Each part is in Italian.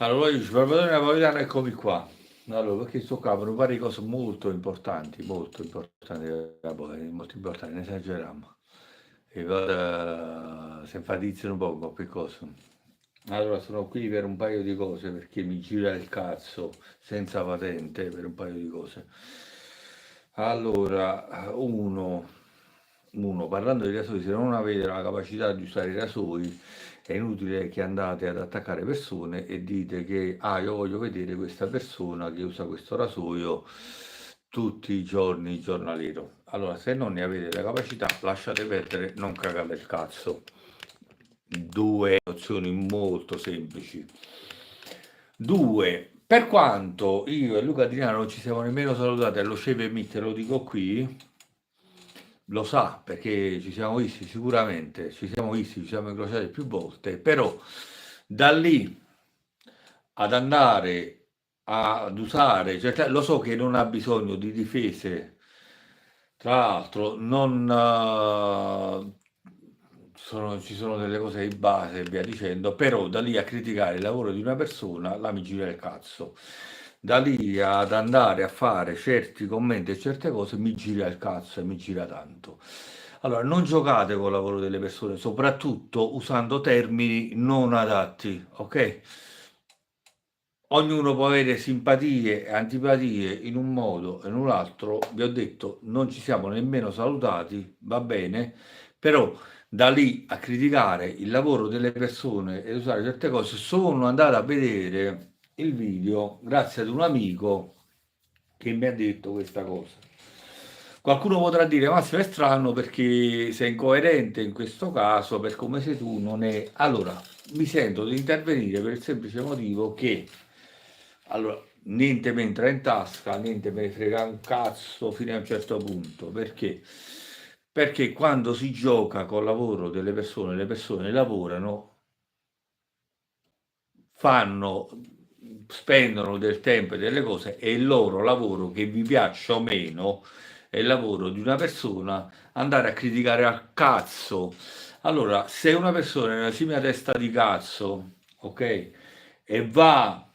Allora, io Salvatore Napolitano, eccomi qua. Allora, perché sto qua per varie cose molto importanti, molto importanti, ne esageriamo. E vado, si enfatizzano un poco per cose. Allora, sono qui per un paio di cose, perché mi gira il cazzo senza patente per un paio di cose. Allora, parlando di rasoi, se non avete la capacità di usare i rasoi, è inutile che andate ad attaccare persone e dite che io voglio vedere questa persona che usa questo rasoio tutti i giorni, giornaliero. Allora, se non ne avete la capacità, lasciate perdere, non cagate il cazzo. Due nozioni molto semplici. Due, per quanto io e Luca Adriano non ci siamo nemmeno salutati allo Shape Meet, te lo dico qui, lo sa perché ci siamo visti sicuramente, ci siamo visti, ci siamo incrociati più volte, però da lì ad andare ad usare, cioè, lo so che non ha bisogno di difese, tra l'altro non ci sono delle cose di base e via dicendo, però da lì a criticare il lavoro di una persona la mi gira il cazzo. Da lì ad andare a fare certi commenti e certe cose mi gira il cazzo e mi gira tanto. Allora, non giocate con il lavoro delle persone, soprattutto usando termini non adatti, ok? Ognuno può avere simpatie e antipatie in un modo e in un altro. Vi ho detto, non ci siamo nemmeno salutati, va bene, però da lì a criticare il lavoro delle persone e usare certe cose, sono andato a vedere il video grazie ad un amico che mi ha detto questa cosa. Qualcuno potrà dire, Massimo, è strano perché sei incoerente in questo caso, per come sei tu, non è... Allora, mi sento di intervenire per il semplice motivo che, allora, niente mi entra in tasca, niente me ne frega un cazzo fino a un certo punto, perché? Perché quando si gioca col lavoro delle persone, le persone lavorano, fanno, spendono del tempo e delle cose e il loro lavoro, che vi piaccia o meno, è il lavoro di una persona, andare a criticare al cazzo. Allora, se una persona è una simile testa di cazzo, ok, e va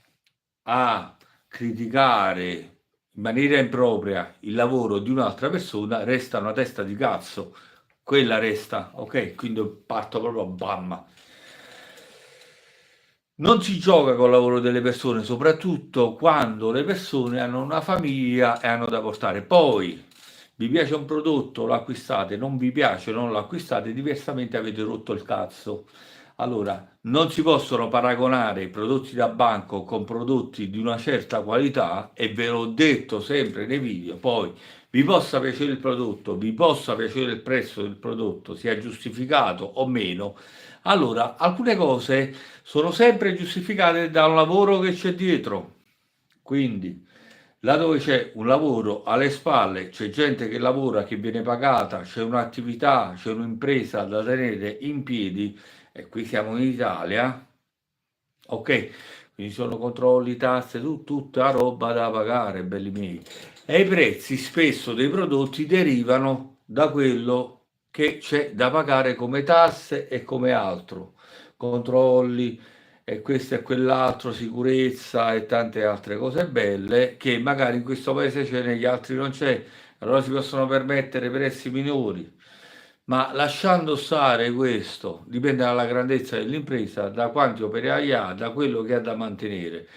a criticare in maniera impropria il lavoro di un'altra persona, resta una testa di cazzo. Quella resta, ok? Quindi parto proprio a bam. Non si gioca col lavoro delle persone, soprattutto quando le persone hanno una famiglia e hanno da portare. Poi vi piace un prodotto, lo acquistate, non vi piace, non lo acquistate, diversamente avete rotto il cazzo. Allora, non si possono paragonare i prodotti da banco con prodotti di una certa qualità e ve l'ho detto sempre nei video. Poi vi possa piacere il prodotto, vi possa piacere il prezzo del prodotto, sia giustificato o meno. Allora, alcune cose sono sempre giustificate da un lavoro che c'è dietro. Quindi, là dove c'è un lavoro alle spalle, c'è gente che lavora, che viene pagata, c'è un'attività, c'è un'impresa da tenere in piedi, e qui siamo in Italia, ok? Quindi sono controlli, tasse, tutta roba da pagare, belli miei. E i prezzi spesso dei prodotti derivano da quello che c'è da pagare come tasse e come altro, controlli e questo e quell'altro, sicurezza e tante altre cose belle che magari in questo paese c'è, negli altri non c'è, allora si possono permettere prezzi minori. Ma lasciando stare questo, dipende dalla grandezza dell'impresa, da quanti operai ha, da quello che ha da mantenere.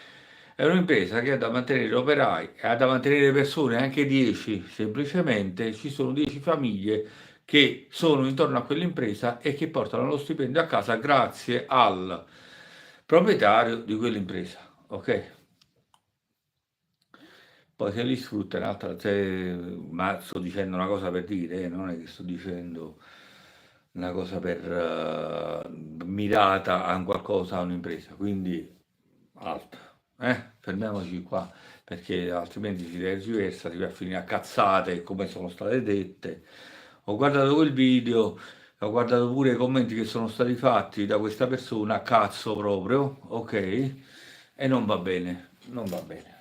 È un'impresa che ha da mantenere operai e ha da mantenere persone, anche 10, semplicemente ci sono 10 famiglie che sono intorno a quell'impresa e che portano lo stipendio a casa grazie al proprietario di quell'impresa. Ok? Poi se li sfrutta è un'altra, ma sto dicendo una cosa per dire, non è che sto dicendo una cosa per mirata a un qualcosa, a un'impresa, quindi alto, fermiamoci qua, perché altrimenti si tergiversa, si va a finire a cazzate come sono state dette. Ho guardato quel video, ho guardato pure i commenti che sono stati fatti da questa persona, cazzo proprio, ok? E non va bene, non va bene.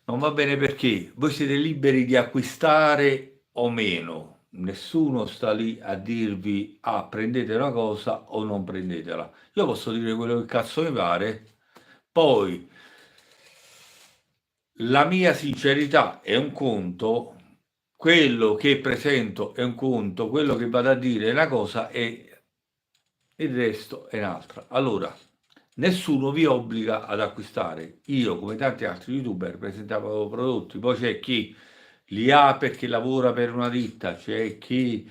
Non va bene perché voi siete liberi di acquistare o meno. Nessuno sta lì a dirvi prendete una cosa o non prendetela. Io posso dire quello che cazzo mi pare, Poi la mia sincerità è un conto, quello che presento è un conto, quello che vado a dire è una cosa e il resto è un'altra. Allora, nessuno vi obbliga ad acquistare. Io, come tanti altri youtuber, presentavo prodotti, poi c'è chi li ha perché lavora per una ditta, c'è chi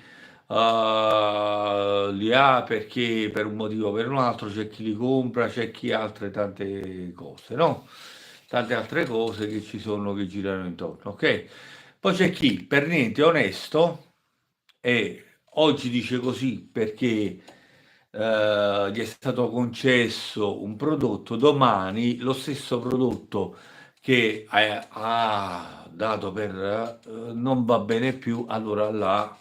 li ha perché per un motivo o per un altro, c'è chi li compra, c'è chi ha altre tante cose, no? Tante altre cose che ci sono che girano intorno, ok? Poi c'è chi per niente è onesto e oggi dice così perché gli è stato concesso un prodotto, domani lo stesso prodotto che ha dato per non va bene più, allora là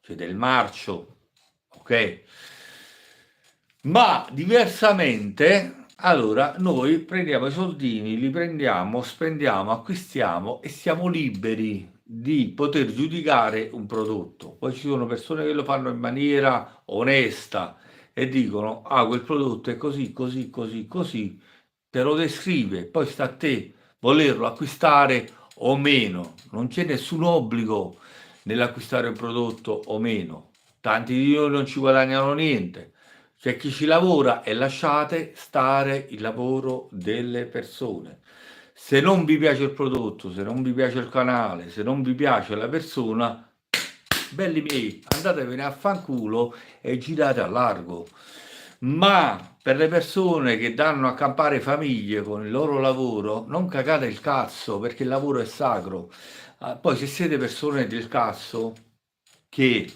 c'è del marcio, ok? Ma diversamente, allora noi prendiamo i soldini, li prendiamo, spendiamo, acquistiamo e siamo liberi di poter giudicare un prodotto. Poi ci sono persone che lo fanno in maniera onesta e dicono, ah, quel prodotto è così, così, così, così, te lo descrive, poi sta a te volerlo acquistare o meno. Non c'è nessun obbligo nell'acquistare un prodotto o meno. Tanti di noi non ci guadagnano niente. C'è chi ci lavora e lasciate stare il lavoro delle persone. Se non vi piace il prodotto, se non vi piace il canale, se non vi piace la persona, belli miei, andatevene a fanculo e girate a largo. Ma per le persone che danno a campare famiglie con il loro lavoro, non cagate il cazzo perché il lavoro è sacro. Poi se siete persone del cazzo che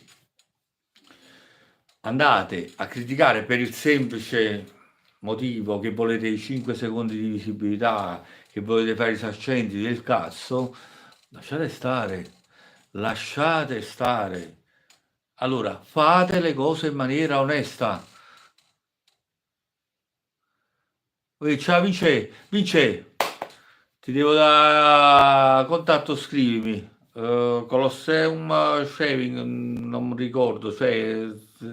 andate a criticare per il semplice motivo che volete i 5 secondi di visibilità, che volete fare i saccenti del cazzo, lasciate stare, lasciate stare. Allora, fate le cose in maniera onesta. Ciao Vince, Vince, ti devo dare contatto, scrivimi. Colosseum Shaving, non ricordo, cioè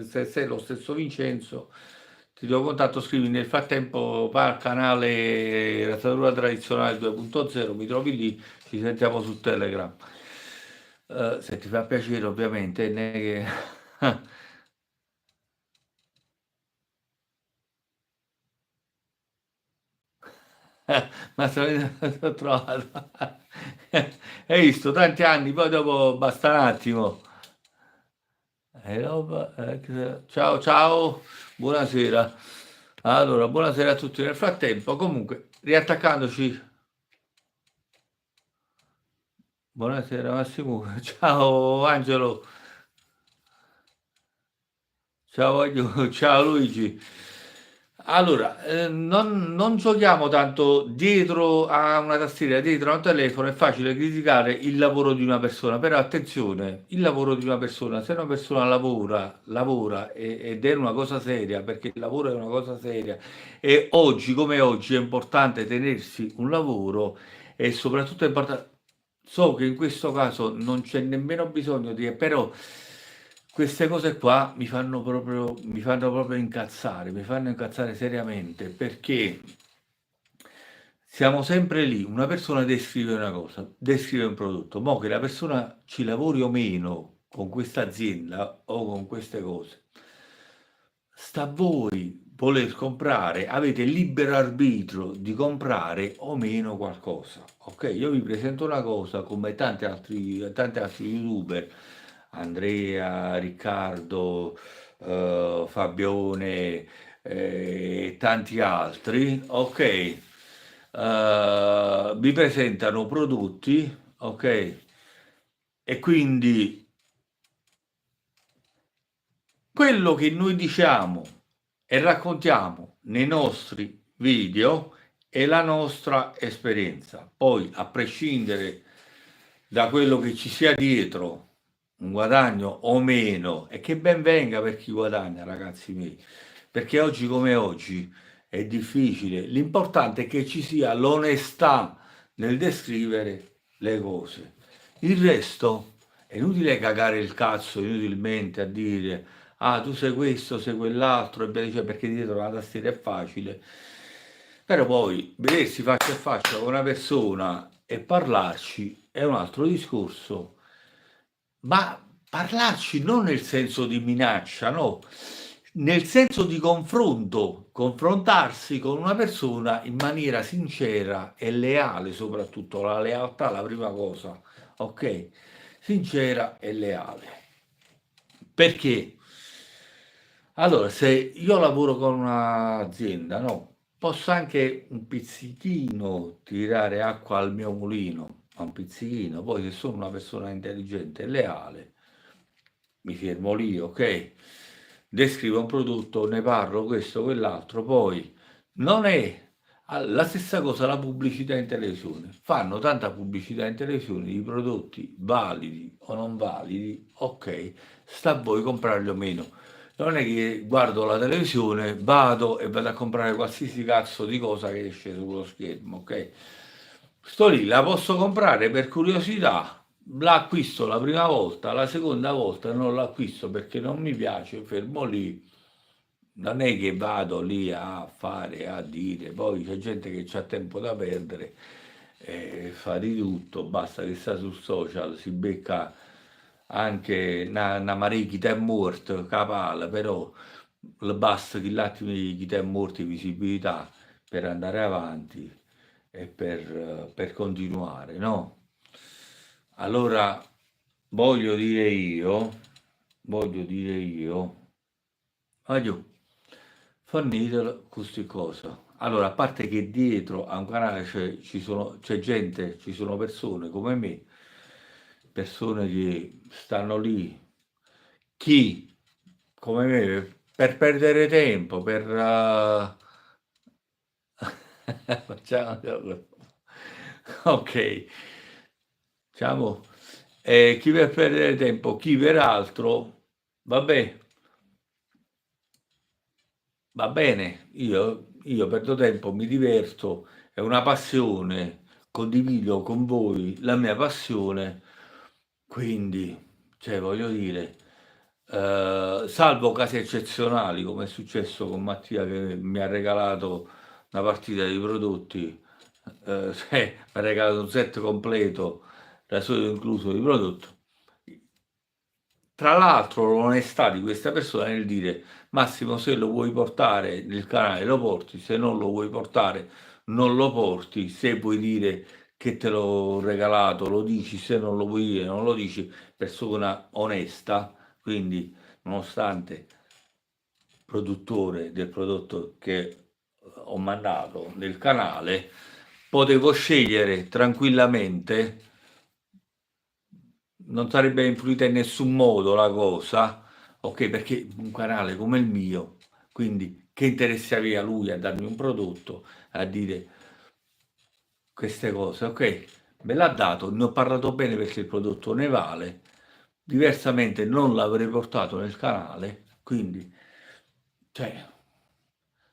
se sei lo stesso Vincenzo, ti do contatto, scrivi. Nel frattempo va al canale Razzatura Tradizionale 2.0, mi trovi lì, ci sentiamo su Telegram. Se ti fa piacere ovviamente, né che... Ma l'ho trovato. Hai visto, tanti anni, poi dopo basta un attimo. Ciao ciao, buonasera. Allora, buonasera a tutti. Nel frattempo, comunque, riattaccandoci, buonasera Massimo, ciao Angelo, ciao, ciao Luigi. Allora, non giochiamo tanto dietro a una tastiera, dietro a un telefono, è facile criticare il lavoro di una persona, però attenzione, il lavoro di una persona, se una persona lavora ed è una cosa seria, perché il lavoro è una cosa seria, e oggi come oggi è importante tenersi un lavoro e soprattutto è importante, so che in questo caso non c'è nemmeno bisogno di, però queste cose qua mi fanno proprio incazzare, mi fanno incazzare seriamente perché siamo sempre lì, una persona descrive una cosa, descrive un prodotto, mo che la persona ci lavori o meno con questa azienda o con queste cose, sta a voi voler comprare, avete libero arbitrio di comprare o meno qualcosa. Ok, io vi presento una cosa come tanti altri youtuber, Andrea, Riccardo, Fabione e tanti altri, ok, vi presentano prodotti, ok, e quindi quello che noi diciamo e raccontiamo nei nostri video è la nostra esperienza. Poi, a prescindere da quello che ci sia dietro, un guadagno o meno, e che ben venga per chi guadagna, ragazzi miei, perché oggi come oggi è difficile. L'importante è che ci sia l'onestà nel descrivere le cose. Il resto è inutile cagare il cazzo inutilmente a dire ah tu sei questo, sei quell'altro, e via dicendo, perché dietro la tastiera è facile. Però poi vedersi faccia a faccia con una persona e parlarci è un altro discorso, ma parlarci non nel senso di minaccia, no, nel senso di confronto, confrontarsi con una persona in maniera sincera e leale, soprattutto la lealtà è la prima cosa, ok? Sincera e leale. Perché? Allora, se io lavoro con un'azienda, no, posso anche un pizzichino tirare acqua al mio mulino, ma un pizzichino. Poi se sono una persona intelligente e leale, mi fermo lì, ok? Descrivo un prodotto, ne parlo, questo, quell'altro. Poi non è la stessa cosa la pubblicità in televisione. Fanno tanta pubblicità in televisione di prodotti validi o non validi, ok, sta a voi comprarli o meno. Non è che guardo la televisione, vado e vado a comprare qualsiasi cazzo di cosa che esce sullo schermo, ok? Sto lì, la posso comprare per curiosità, l'acquisto la prima volta, la seconda volta non l'acquisto perché non mi piace, fermo lì. Non è che vado lì a fare, a dire, poi c'è gente che ha tempo da perdere, fa di tutto, basta che sta sul social, si becca anche una marea chi è morto, capale, però le basta che l'attimo chi è morto visibilità per andare avanti e per continuare, no? Allora voglio dire io, voglio fornire queste cose. Allora, a parte che dietro a un canale c'è gente, ci sono persone come me, persone che stanno lì, chi come me, per perdere tempo, facciamo- ok, diciamo, chi per perdere tempo, chi per altro, vabbè, va bene, io perdo tempo, mi diverto, è una passione, condivido con voi la mia passione, quindi, cioè, voglio dire, salvo casi eccezionali, come è successo con Mattia che mi ha regalato una partita di prodotti, cioè, mi ha regalato un set completo, rasoio incluso di prodotto. Tra l'altro l'onestà di questa persona nel dire Massimo se lo vuoi portare nel canale lo porti, se non lo vuoi portare non lo porti, se vuoi dire che te l'ho regalato lo dici, se non lo vuoi dire non lo dici, persona onesta, quindi nonostante produttore del prodotto che ho mandato nel canale, potevo scegliere tranquillamente, non sarebbe influita in nessun modo la cosa, ok? Perché un canale come il mio, quindi che interesse aveva lui a darmi un prodotto, a dire queste cose, ok? Me l'ha dato, ne ho parlato bene perché il prodotto ne vale, diversamente non l'avrei portato nel canale, quindi, cioè,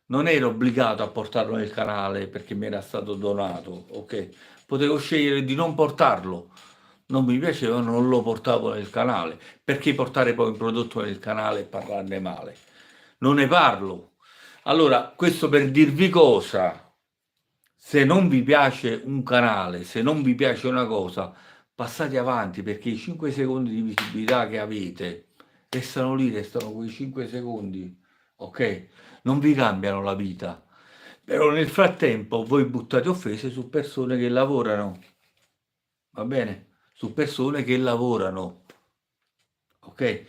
non ero obbligato a portarlo nel canale perché mi era stato donato, ok? Potevo scegliere di non portarlo. Non mi piaceva, non lo portavo nel canale. Perché portare poi un prodotto nel canale e parlarne male? Non ne parlo. Allora, questo per dirvi cosa, se non vi piace un canale, se non vi piace una cosa, passate avanti perché i 5 secondi di visibilità che avete restano lì, restano quei 5 secondi, ok? Non vi cambiano la vita. Però nel frattempo voi buttate offese su persone che lavorano, va bene? Su persone che lavorano, ok?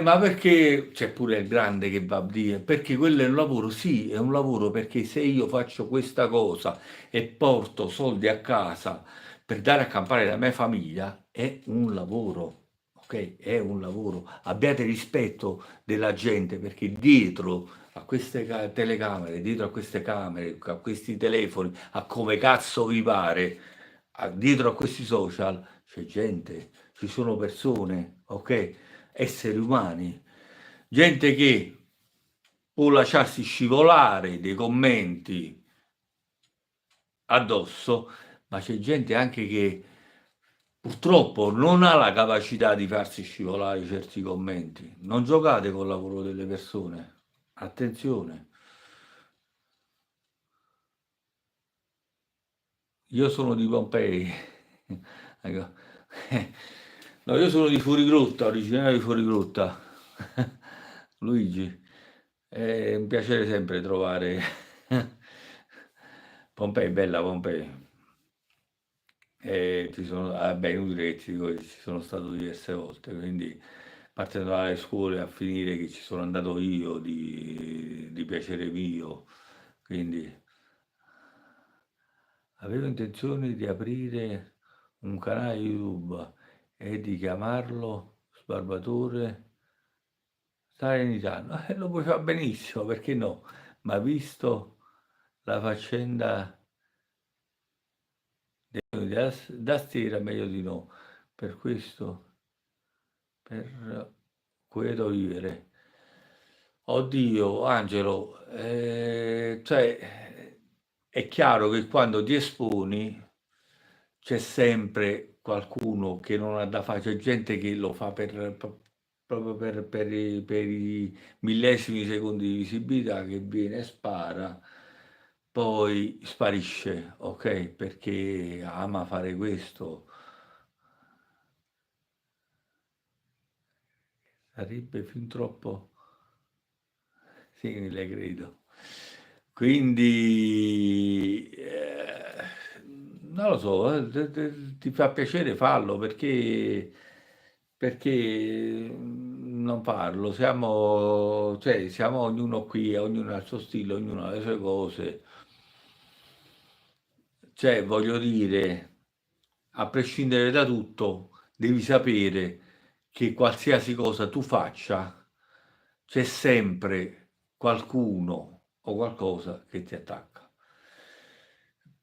Ma perché c'è pure il grande che va a dire, perché quello è un lavoro, sì, è un lavoro perché se io faccio questa cosa e porto soldi a casa per dare a campare la mia famiglia, è un lavoro, ok? È un lavoro. Abbiate rispetto della gente perché dietro a queste telecamere, dietro a queste camere, a questi telefoni, a come cazzo vi pare, dietro a questi social c'è gente, ci sono persone, ok? Esseri umani, gente che può lasciarsi scivolare dei commenti addosso, ma c'è gente anche che purtroppo non ha la capacità di farsi scivolare certi commenti. Non giocate col lavoro delle persone, attenzione. Io sono di Pompei. Ecco. No, io sono di Fuorigrotta, originario di Fuorigrotta. Luigi, è un piacere sempre trovare Pompei, bella Pompei. Beh, inutile che ti dico che ci sono stato diverse volte, quindi partendo dalle scuole a finire che ci sono andato io di piacere mio, quindi avevo intenzione di aprire un canale YouTube e di chiamarlo Sbarbatore Salernitano. Lo puoi fare benissimo, perché no? Ma visto la faccenda da stera, meglio di no. Per questo, per quieto vivere. Oddio, Angelo, cioè, è chiaro che quando ti esponi c'è sempre qualcuno che non ha da fare, c'è gente che lo fa proprio per i millesimi secondi di visibilità, che viene e spara, poi sparisce, ok? Perché ama fare questo. Sarebbe fin troppo simile, credo. Quindi, non lo so, ti fa piacere fallo, perché non farlo? Siamo ognuno qui, ognuno ha il suo stile, ognuno ha le sue cose. Cioè, voglio dire, a prescindere da tutto, devi sapere che qualsiasi cosa tu faccia, c'è sempre qualcuno o qualcosa che ti attacca.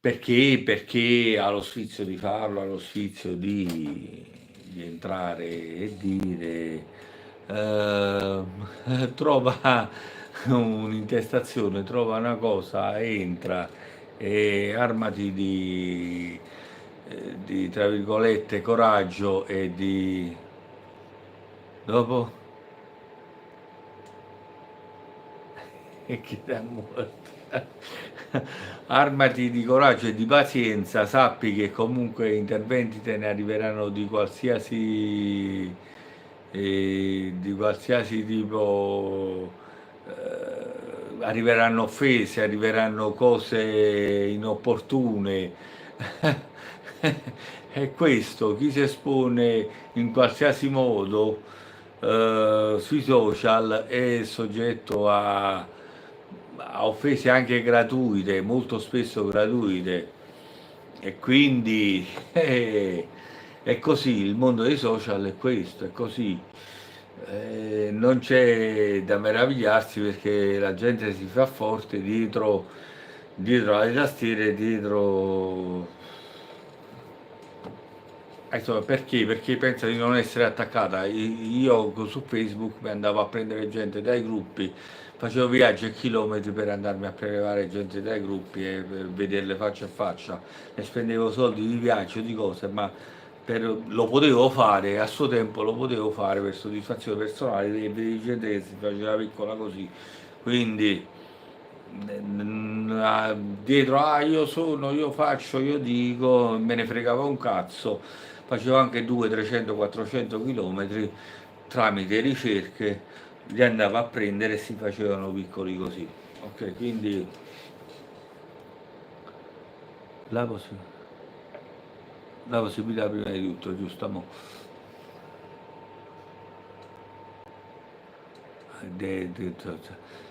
Perché ha lo sfizio di farlo, ha lo sfizio di entrare e dire, trova un'intestazione, trova una cosa, entra e armati di, tra virgolette, coraggio e di... Dopo? E che da morto. Armati di coraggio e di pazienza, sappi che comunque interventi te ne arriveranno di qualsiasi tipo, arriveranno offese, arriveranno cose inopportune. È questo, chi si espone in qualsiasi modo sui social è soggetto a offese anche gratuite, molto spesso gratuite, e quindi è così, il mondo dei social è questo, è così. Non c'è da meravigliarsi perché la gente si fa forte dietro alle tastiere, dietro... Insomma, perché? Perché pensa di non essere attaccata. Io su Facebook mi andavo a prendere gente dai gruppi, facevo viaggi a chilometri per andarmi a prelevare gente dai gruppi e per vederle faccia a faccia, e spendevo soldi di viaggio, di cose, ma lo potevo fare, a suo tempo lo potevo fare per soddisfazione personale, e vedevi gente che si faceva piccola così. Quindi dietro, io sono, io faccio, io dico, me ne fregava un cazzo, facevo anche 200, 300, 400 km tramite ricerche, li andavo a prendere e si facevano piccoli così. Ok, quindi la, possi- la possibilità prima di tutto, giusto?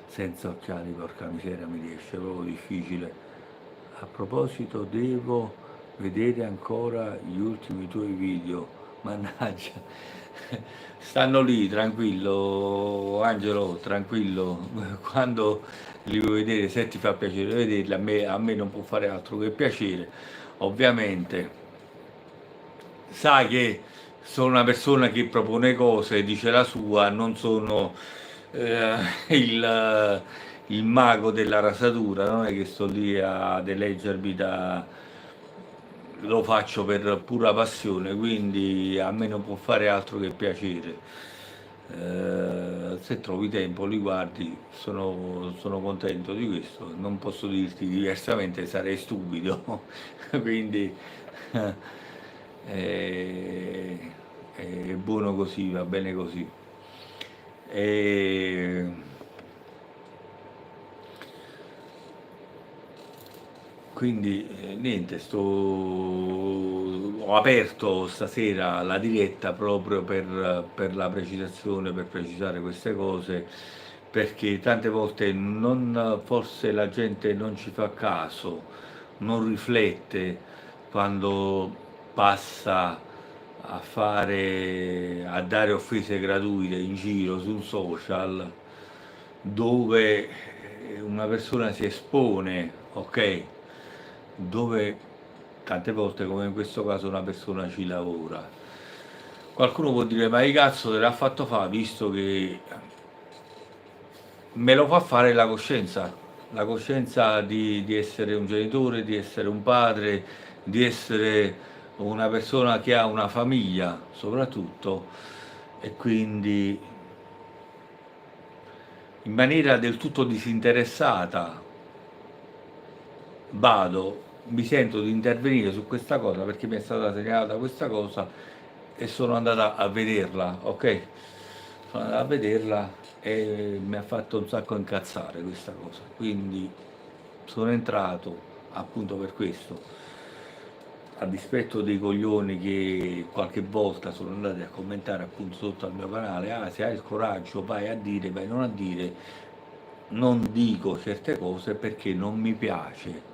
Senza occhiali, porca miseria, mi riesce proprio difficile. A proposito, devo vedere ancora gli ultimi tuoi video, mannaggia. Stanno lì, tranquillo, Angelo, tranquillo. Quando li vuoi vedere, se ti fa piacere vederli, a me non può fare altro che piacere. Ovviamente sai che sono una persona che propone cose, dice la sua, non sono eh, il mago della rasatura, non è che sto lì ad eleggermi lo faccio per pura passione, quindi a me non può fare altro che piacere. Se trovi tempo li guardi, sono contento di questo, non posso dirti diversamente, sarei stupido, quindi è, è buono così, va bene così. E, quindi niente, ho aperto stasera la diretta proprio per la precisazione, per precisare queste cose, perché tante volte forse la gente non ci fa caso, non riflette quando passa a dare offese gratuite in giro su un social dove una persona si espone, ok? Dove tante volte, come in questo caso, una persona ci lavora. Qualcuno può dire, ma che cazzo te l'ha fatto fare, visto che me lo fa fare la coscienza di essere un genitore, di essere un padre, di essere una persona che ha una famiglia, soprattutto, e quindi in maniera del tutto disinteressata mi sento di intervenire su questa cosa perché mi è stata segnalata questa cosa e sono andata a vederla, ok? Sono andata a vederla e mi ha fatto un sacco incazzare questa cosa, quindi sono entrato appunto per questo, a dispetto dei coglioni che qualche volta sono andati a commentare appunto sotto al mio canale, se hai il coraggio vai a dire, vai non a dire, non dico certe cose perché non mi piace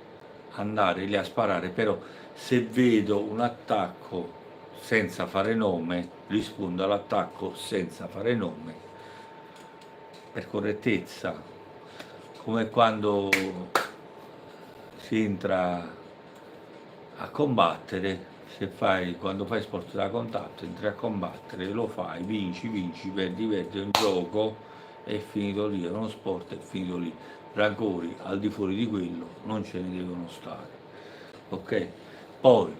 andare lì a sparare, però se vedo un attacco senza fare nome, rispondo all'attacco senza fare nome, per correttezza, come quando si entra a combattere, quando fai sport da contatto, entri a combattere, lo fai, vinci, perdi, è un gioco, è finito lì, è uno sport, è finito lì. Rancori al di fuori di quello non ce ne devono stare, ok? Poi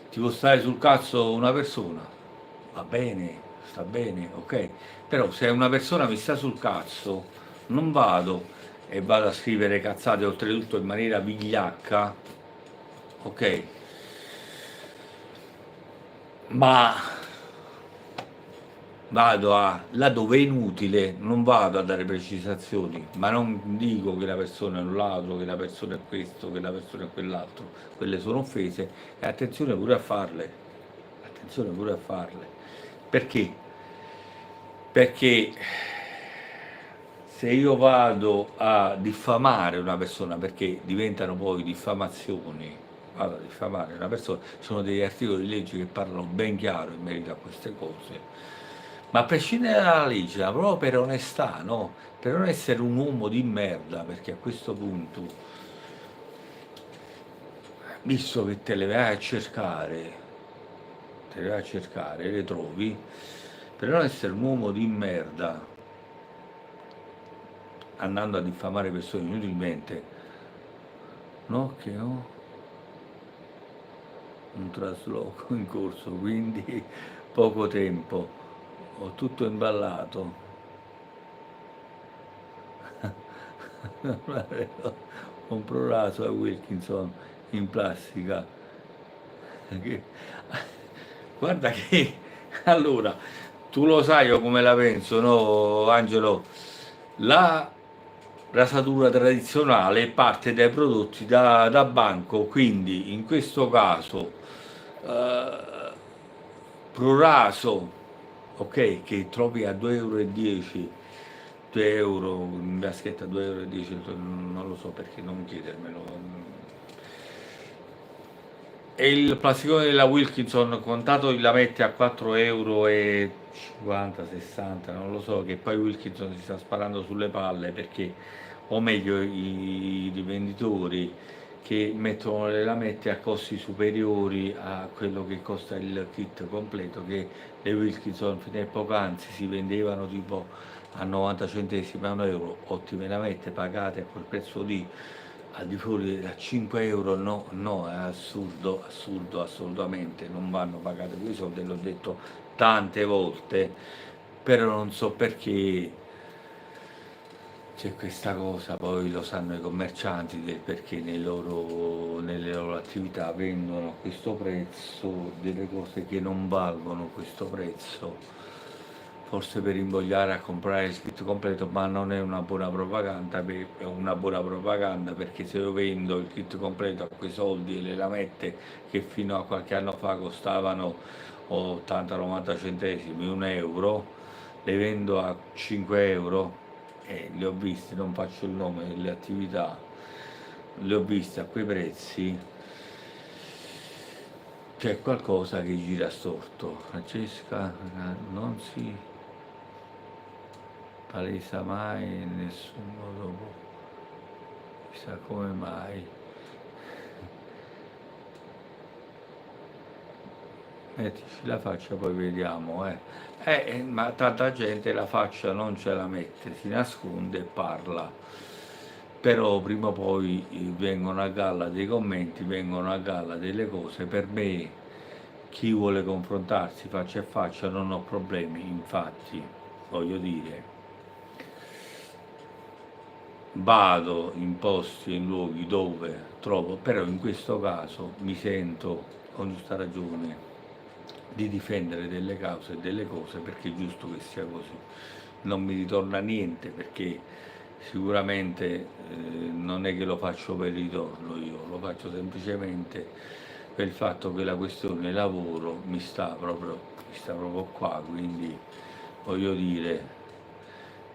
ti può stare sul cazzo una persona, va bene, sta bene, ok? Però se una persona mi sta sul cazzo, non vado e vado a scrivere cazzate oltretutto in maniera vigliacca, ok? Ma là dove è inutile, non vado a dare precisazioni, ma non dico che la persona è un ladro, che la persona è questo, che la persona è quell'altro, quelle sono offese e attenzione pure a farle. Perché? Perché se io vado a diffamare una persona, perché diventano poi diffamazioni, vado a diffamare una persona, ci sono degli articoli di legge che parlano ben chiaro in merito a queste cose, ma a prescindere dalla legge, proprio per onestà, no? Per non essere un uomo di merda, perché a questo punto, visto che te le vai a cercare, le trovi, per non essere un uomo di merda, andando a diffamare persone inutilmente, no? Che ho un trasloco in corso, quindi poco tempo, ho tutto imballato. Un proraso a Wilkinson in plastica. Che- Guarda che allora tu lo sai io come la penso, no, Angelo? La rasatura tradizionale parte dai prodotti da banco, quindi in questo caso eh, Proraso, ok, che trovi a 2,10 euro, 2 euro, in vaschetta 2,10 euro, non lo so perché non chiedermelo. E il plasticone della Wilkinson contato la mette a 4,50 euro, 60, non lo so, che poi Wilkinson si sta sparando sulle palle perché, o meglio i rivenditori che mettono le lamette a costi superiori a quello che costa il kit completo, che le Wilkinson fino a poc'anzi si vendevano tipo a 90 centesimi a 1 euro, ottime lamette pagate a quel prezzo lì, al di fuori da 5 euro, no, no, è assurdo, assurdo, assolutamente, non vanno pagate quei soldi, l'ho detto tante volte, però non so perché c'è questa cosa, poi lo sanno i commercianti del perché nelle loro attività vendono a questo prezzo delle cose che non valgono questo prezzo, forse per invogliare a comprare il kit completo, ma non è una buona propaganda, è una buona propaganda perché se io vendo il kit completo a quei soldi e le lamette che fino a qualche anno fa costavano 80-90 centesimi, 1 euro, le vendo a 5 euro e le ho viste, non faccio il nome delle attività, le ho viste a quei prezzi, c'è qualcosa che gira storto. Francesca non si palesa mai in nessun modo, chissà come mai. Mettici la faccia poi vediamo, ma tanta gente la faccia non ce la mette, si nasconde e parla. Però prima o poi vengono a galla dei commenti, vengono a galla delle cose. Per me, chi vuole confrontarsi faccia a faccia non ho problemi, infatti, voglio dire, vado in posti e in luoghi dove trovo, però in questo caso mi sento con giusta ragione di difendere delle cause e delle cose perché è giusto che sia così. Non mi ritorna niente perché sicuramente non è che lo faccio per ritorno io, lo faccio semplicemente per il fatto che la questione lavoro mi sta proprio qua, quindi voglio dire,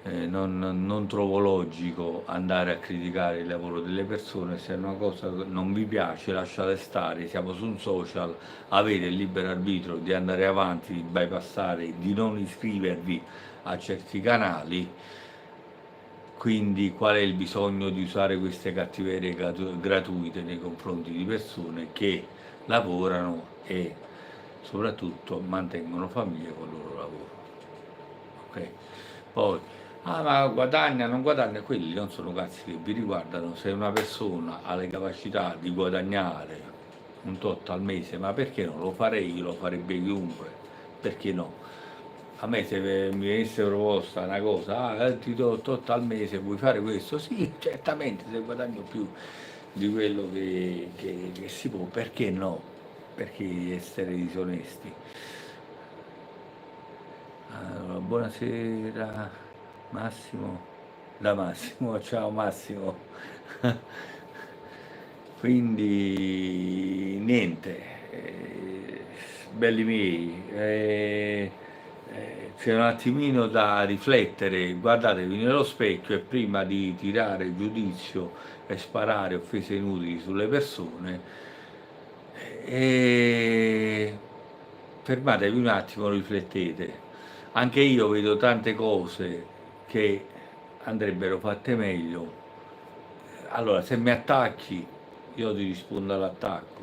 non trovo logico andare a criticare il lavoro delle persone, se una cosa non vi piace lasciate stare, siamo su un social, avete il libero arbitrio di andare avanti, di bypassare, di non iscrivervi a certi canali, quindi qual è il bisogno di usare queste cattiverie gratuite nei confronti di persone che lavorano e soprattutto mantengono famiglie con il loro lavoro. Ok? Poi, ma guadagna, non guadagna, quelli non sono cazzi che vi riguardano. Se una persona ha le capacità di guadagnare un tot al mese, ma perché no? Lo farei, lo farebbe chiunque, perché no? A me se mi venisse proposta una cosa, ti do tot al mese, vuoi fare questo? Sì, certamente, se guadagno più di quello che si può, perché no? Perché essere disonesti? Allora, buonasera Massimo, da Massimo, ciao Massimo. Quindi niente, belli miei, c'è un attimino da riflettere, guardatevi nello specchio e prima di tirare giudizio e sparare offese inutili sulle persone, e fermatevi un attimo, riflettete. Anche io vedo tante cose che andrebbero fatte meglio. Allora, se mi attacchi, io ti rispondo all'attacco.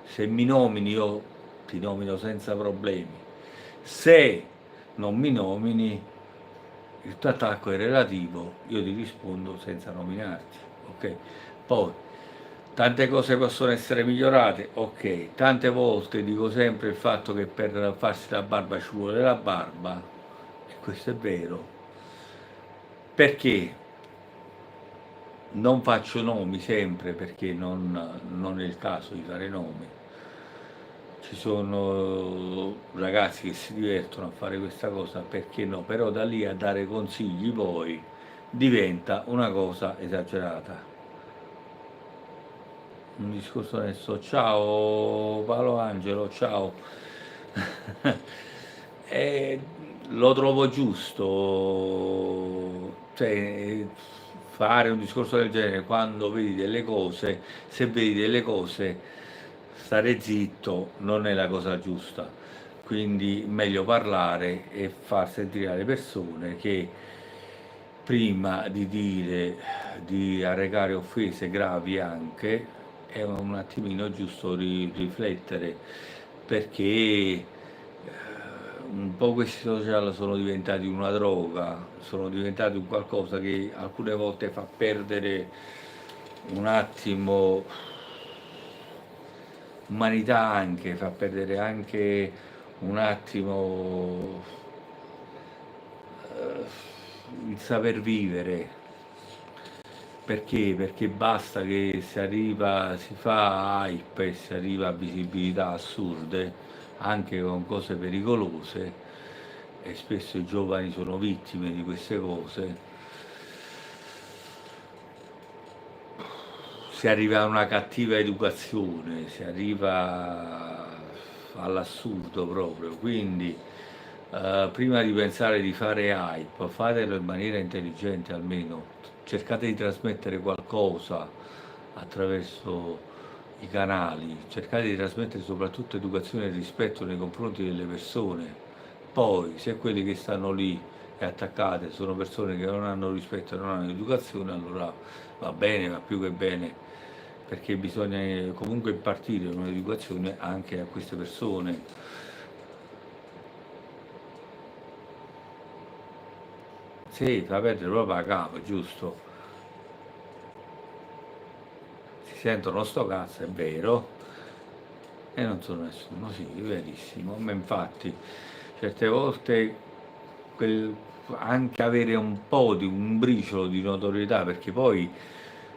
Se mi nomini, io ti nomino senza problemi. Se non mi nomini, il tuo attacco è relativo, io ti rispondo senza nominarti. Ok? Poi, tante cose possono essere migliorate, ok. Tante volte dico sempre il fatto che per farsi la barba ci vuole la barba, e questo è vero. Perché? Non faccio nomi sempre perché non è il caso di fare nomi. Ci sono ragazzi che si divertono a fare questa cosa, perché no? Però da lì a dare consigli poi diventa una cosa esagerata. Un discorso adesso, ciao Paolo Angelo, ciao. E lo trovo giusto, cioè, fare un discorso del genere quando vedi delle cose, se vedi delle cose, stare zitto non è la cosa giusta. Quindi meglio parlare e far sentire alle persone che prima di dire, di arrecare offese gravi anche, è un attimino giusto riflettere, perché un po' questi social sono diventati una droga, sono diventati un qualcosa che alcune volte fa perdere un attimo umanità, anche fa perdere anche un attimo il saper vivere. Perché? Perché basta che si arriva, si fa hype e si arriva a visibilità assurde, anche con cose pericolose, e spesso i giovani sono vittime di queste cose. Si arriva a una cattiva educazione, si arriva all'assurdo proprio. Quindi prima di pensare di fare hype, fatelo in maniera intelligente almeno, cercate di trasmettere qualcosa attraverso i canali, cercate di trasmettere soprattutto educazione e rispetto nei confronti delle persone. Poi, se quelli che stanno lì e attaccate sono persone che non hanno rispetto e non hanno educazione, allora va bene, va più che bene, perché bisogna comunque impartire un'educazione anche a queste persone. Sì, fa perdere proprio la capo, giusto? Si sentono sto cazzo, è vero, e non sono nessuno, sì, è verissimo. Ma infatti, certe volte quel- anche avere un po' di un briciolo di notorietà, perché poi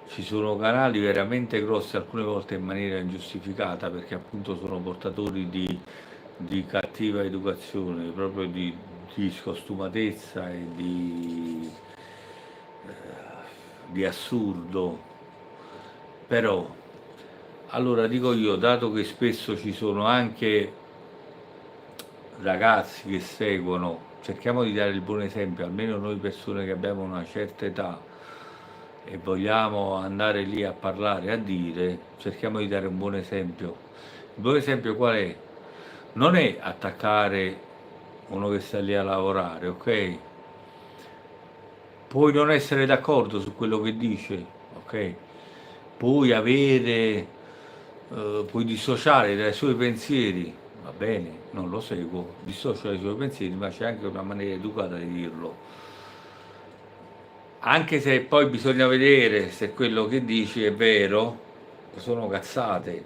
ci sono canali veramente grossi, alcune volte in maniera ingiustificata, perché appunto sono portatori di cattiva educazione, proprio di scostumatezza e di assurdo. Però, allora dico io, dato che spesso ci sono anche ragazzi che seguono, cerchiamo di dare il buon esempio, almeno noi persone che abbiamo una certa età e vogliamo andare lì a parlare, a dire, cerchiamo di dare un buon esempio. Il buon esempio qual è? Non è attaccare uno che sta lì a lavorare, ok? Puoi non essere d'accordo su quello che dice, ok? Puoi avere, puoi dissociare dai suoi pensieri, va bene, non lo seguo, dissocio dai suoi pensieri, ma c'è anche una maniera educata di dirlo. Anche se poi bisogna vedere se quello che dici è vero, sono cazzate.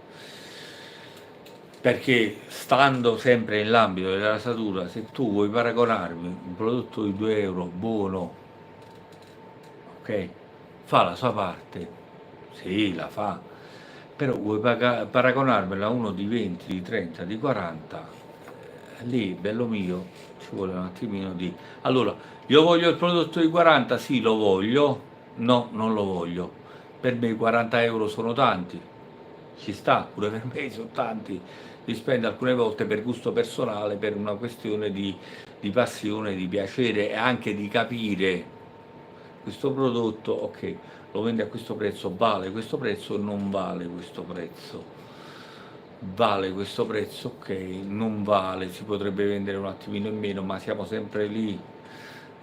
Perché stando sempre nell'ambito della rasatura, se tu vuoi paragonarmi un prodotto di 2 euro buono, ok, fa la sua parte, sì, la fa, però vuoi paragonarmela a uno di 20, di 30, di 40, lì, bello mio, ci vuole un attimino di... Allora, io voglio il prodotto di 40, sì, lo voglio, no, non lo voglio, per me i 40 euro sono tanti, ci sta, pure per me sono tanti, li spendo alcune volte per gusto personale, per una questione di passione, di piacere e anche di capire questo prodotto, ok, lo vende a questo prezzo, vale questo prezzo, non vale questo prezzo. Vale questo prezzo, ok, non vale, si potrebbe vendere un attimino in meno, ma siamo sempre lì,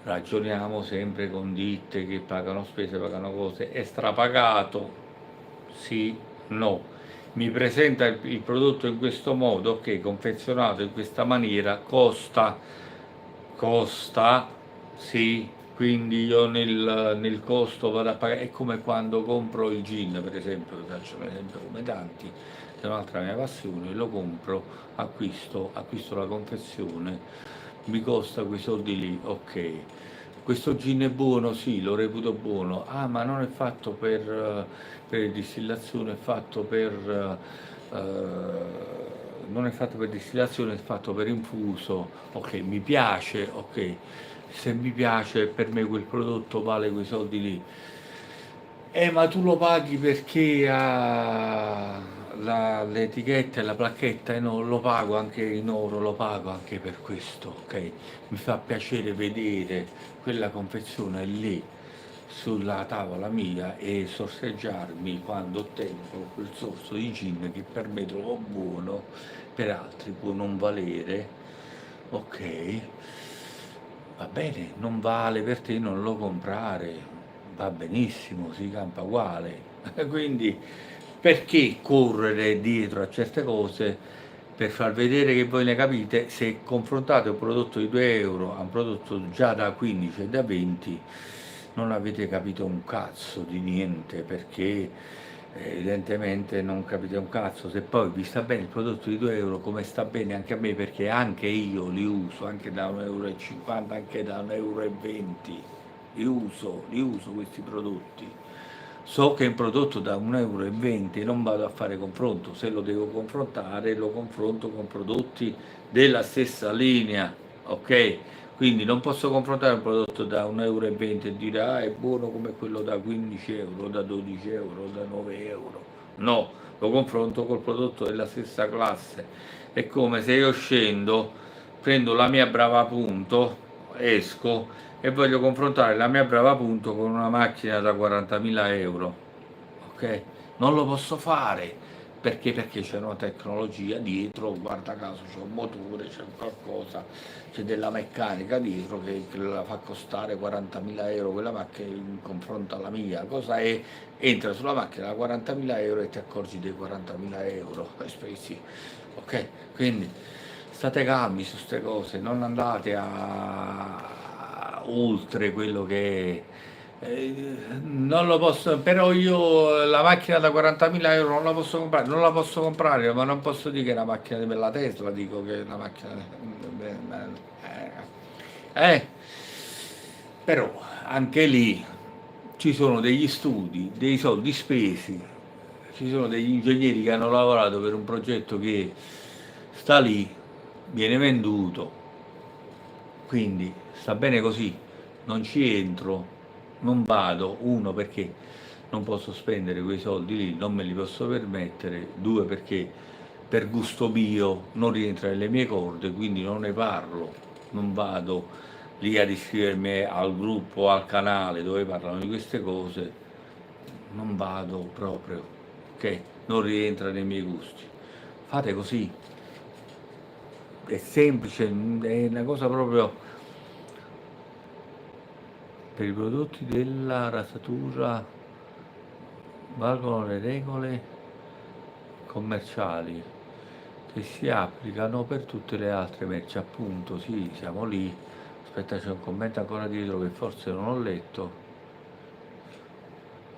ragioniamo sempre con ditte che pagano spese, pagano cose, è strapagato, sì, no. Mi presenta il prodotto in questo modo, ok, confezionato in questa maniera, costa, sì, quindi io nel costo vado a pagare, è come quando compro il gin, per esempio, vi faccio un esempio come tanti, è un'altra mia passione, lo compro, acquisto la confezione, mi costa quei soldi lì, ok. Questo gin è buono, sì, lo reputo buono. Ah, ma non è fatto per distillazione, è fatto non è fatto per distillazione, è fatto per infuso. Ok, mi piace, ok. Se mi piace, per me quel prodotto vale quei soldi lì. Ma tu lo paghi perché ha l'etichetta e la placchetta? E no, lo pago anche in oro, lo pago anche per questo, ok? Mi fa piacere vedere quella confezione lì sulla tavola mia e sorseggiarmi quando ottengo quel sorso di gin che per me trovo buono, per altri può non valere, ok? Va bene, non vale per te, non lo comprare, va benissimo, si campa uguale. Quindi perché correre dietro a certe cose per far vedere che voi ne capite se confrontate un prodotto di 2 euro a un prodotto già da 15 e da 20 non avete capito un cazzo di niente perché evidentemente non capite un cazzo. Se poi vi sta bene il prodotto di 2 euro come sta bene anche a me perché anche io li uso anche da 1,50 euro, anche da 1,20 euro, li uso questi prodotti. So che è un prodotto da 1,20 euro, non vado a fare confronto, se lo devo confrontare lo confronto con prodotti della stessa linea, ok? Quindi non posso confrontare un prodotto da 1,20 euro e dire ah è buono come quello da 15 euro, da 12 euro, da 9 euro. No, lo confronto col prodotto della stessa classe. È come se io scendo, prendo la mia brava punto, esco e voglio confrontare la mia brava punto con una macchina da 40.000 euro, ok? Non lo posso fare perché? Perché c'è una tecnologia dietro, guarda caso c'è un motore, c'è qualcosa, c'è della meccanica dietro che la fa costare 40.000 euro quella macchina in confronto alla mia. Cosa è? Entra sulla macchina da 40.000 euro e ti accorgi dei 40.000 euro spesi, ok? Quindi state calmi su queste cose, non andate a oltre quello che non lo posso, però io la macchina da 40.000 euro non la posso comprare, non la posso comprare, ma non posso dire che è una macchina della Tesla, dico che è una macchina eh, però anche lì ci sono degli studi, dei soldi spesi, ci sono degli ingegneri che hanno lavorato per un progetto che sta lì, viene venduto, quindi sta bene così, non ci entro, non vado, uno perché non posso spendere quei soldi lì, non me li posso permettere, due perché per gusto mio non rientra nelle mie corde, quindi non ne parlo, non vado lì ad iscrivermi al gruppo, al canale dove parlano di queste cose, non vado proprio, ok? Non rientra nei miei gusti. Fate così, è semplice, è una cosa proprio per i prodotti della rasatura valgono le regole commerciali che si applicano per tutte le altre merci, appunto, sì, siamo lì. Aspetta, c'è un commento ancora dietro che forse non ho letto.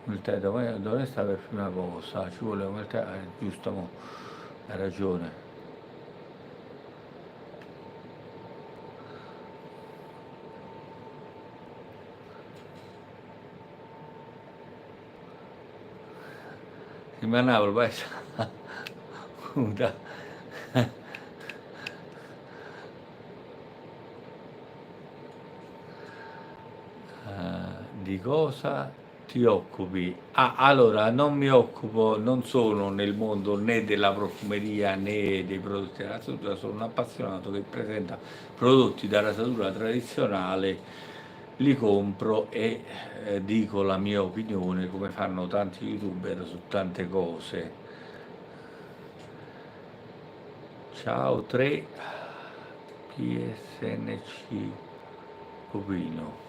Dove sta per prima cosa? Ci vuole umiltà, giusto, mo, hai ragione. Rimanavo, poi scusa. Di cosa ti occupi? Ah, allora, non mi occupo, non sono nel mondo né della profumeria né dei prodotti della rasatura, sono un appassionato che presenta prodotti da rasatura tradizionale, li compro e dico la mia opinione, come fanno tanti youtuber su tante cose. Ciao 3 PSNC Copino.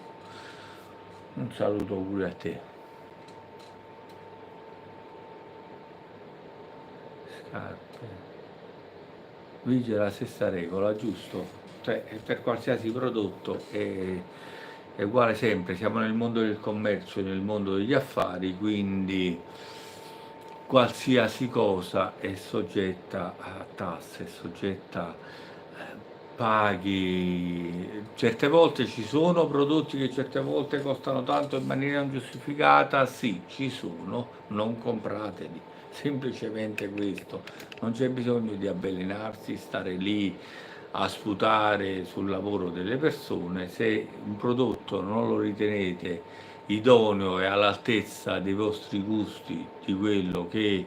Un saluto pure a te. Scarpe. Vige la stessa regola, giusto? Cioè, per qualsiasi prodotto è uguale sempre, siamo nel mondo del commercio, nel mondo degli affari, quindi qualsiasi cosa è soggetta a tasse, è soggetta paghi. Certe volte ci sono prodotti che certe volte costano tanto in maniera ingiustificata, sì, ci sono, non comprateli, semplicemente questo. Non c'è bisogno di avvelenarsi, stare lì a sputare sul lavoro delle persone. Se un prodotto non lo ritenete idoneo e all'altezza dei vostri gusti, di quello che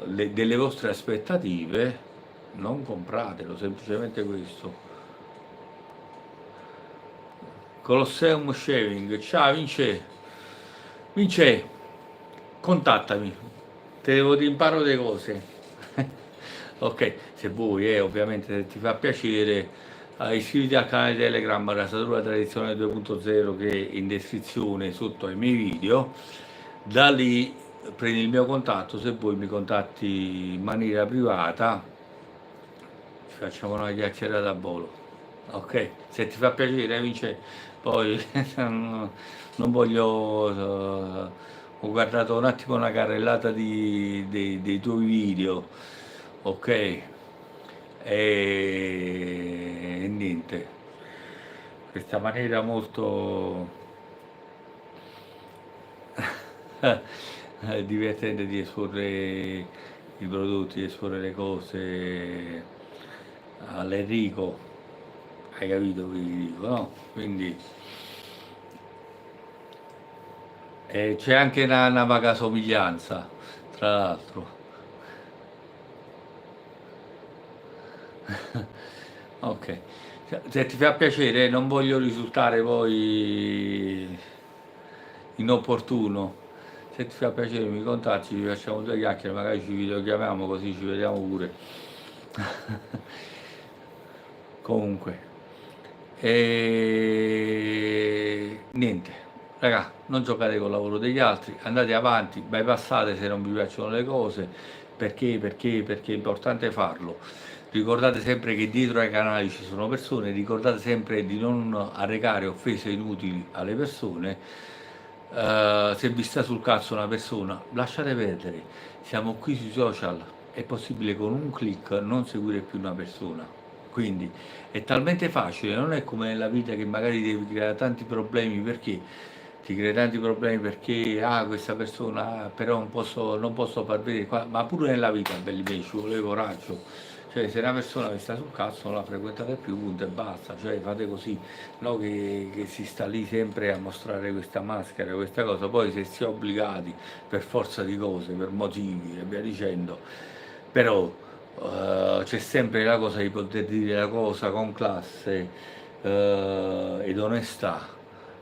delle vostre aspettative, non compratelo, semplicemente questo. Colosseum Shaving, ciao Vince, Vince, contattami, te devo ti imparo delle cose. Ok, se vuoi, ovviamente se ti fa piacere, iscriviti al canale Telegram Rasatura Tradizionale 2.0 che è in descrizione sotto ai miei video, da lì prendi il mio contatto, se vuoi mi contatti in maniera privata, ci facciamo una chiacchierata a volo. Ok, se ti fa piacere, Vince, poi non voglio. Ho guardato un attimo una carrellata dei tuoi video, ok? E niente. questa maniera molto divertente di esporre i prodotti, di esporre le cose all'Enrico, hai capito che vi dico, no? Quindi c'è anche una vaga somiglianza, tra l'altro. Ok, se ti fa piacere, non voglio risultare poi inopportuno. Se ti fa piacere mi contatti, ci facciamo due chiacchiere, magari ci videochiamiamo così ci vediamo pure. Comunque, niente, raga, non giocate col lavoro degli altri, andate avanti, bypassate se non vi piacciono le cose, perché è importante farlo. Ricordate sempre che dietro ai canali ci sono persone, ricordate sempre di non arrecare offese inutili alle persone. Se vi sta sul cazzo una persona, lasciate perdere. Siamo qui sui social, è possibile con un click non seguire più una persona. Quindi è talmente facile, non è come nella vita che magari devi creare tanti problemi perché ti crei tanti problemi perché questa persona però non posso far vedere ma pure nella vita belli miei ci vuole coraggio. Cioè, se una persona vi sta sul cazzo non la frequentate più, punto e basta, cioè fate così, no? Che si sta lì sempre a mostrare questa maschera, questa cosa, poi se si è obbligati per forza di cose, per motivi e via dicendo, però c'è sempre la cosa di poter dire la cosa con classe ed onestà